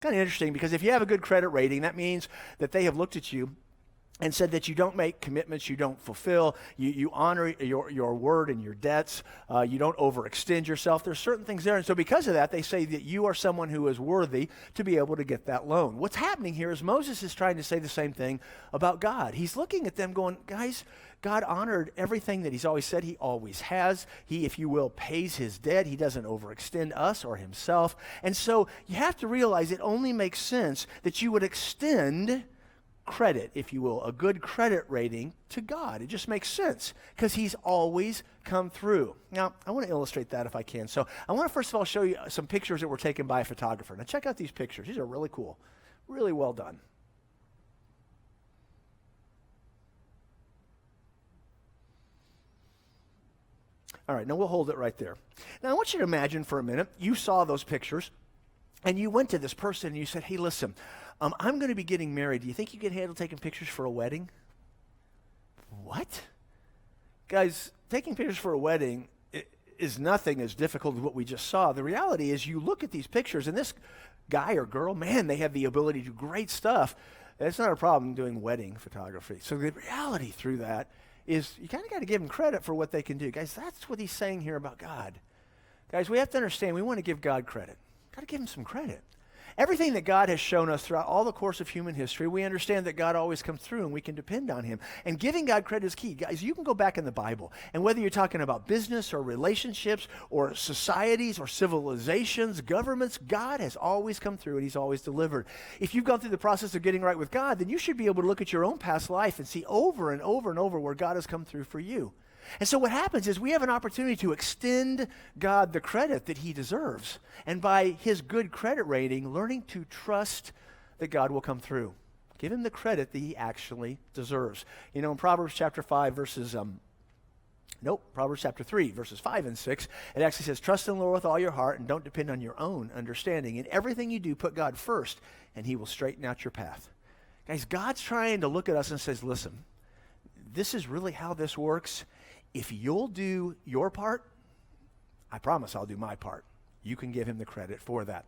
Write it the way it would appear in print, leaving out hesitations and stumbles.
Kind of interesting because if you have a good credit rating, that means that they have looked at you and said that you don't make commitments, you don't fulfill, you honor your word and your debts, you don't overextend yourself. There's certain things there. And so because of that, they say that you are someone who is worthy to be able to get that loan. What's happening here is Moses is trying to say the same thing about God. He's looking at them going, guys, God honored everything that he's always said he always has. He, if you will, pays his debt. He doesn't overextend us or himself. And so you have to realize it only makes sense that you would extend credit, if you will, a good credit rating to God. It just makes sense because he's always come through. Now, I want to illustrate that if I can. So I want to first of all show you some pictures that were taken by a photographer. Now check out these pictures. These are really cool. Really well done. All right, now we'll hold it right there. Now I want you to imagine for a minute, you saw those pictures and you went to this person and you said, hey, listen, I'm going to be getting married. Do you think you can handle taking pictures for a wedding? What? Guys, taking pictures for a wedding is nothing as difficult as what we just saw. The reality is you look at these pictures and this guy or girl, man, they have the ability to do great stuff. It's not a problem doing wedding photography. So the reality through that is you kind of got to give them credit for what they can do. Guys, that's what he's saying here about God. Guys, we have to understand we want to give God credit. Got to give him some credit. Everything that God has shown us throughout all the course of human history, we understand that God always comes through and we can depend on him. And giving God credit is key. Guys, you can go back in the Bible, and whether you're talking about business or relationships or societies or civilizations, governments, God has always come through and he's always delivered. If you've gone through the process of getting right with God, then you should be able to look at your own past life and see over and over and over where God has come through for you. And so what happens is we have an opportunity to extend God the credit that he deserves. And by his good credit rating, learning to trust that God will come through. Give him the credit that he actually deserves. You know, in Proverbs chapter 5 verses, Proverbs chapter 3 verses 5 and 6, it actually says, trust in the Lord with all your heart and don't depend on your own understanding. In everything you do, put God first and he will straighten out your path. Guys, God's trying to look at us and says, listen, this is really how this works. If you'll do your part, I promise I'll do my part. You can give him the credit for that.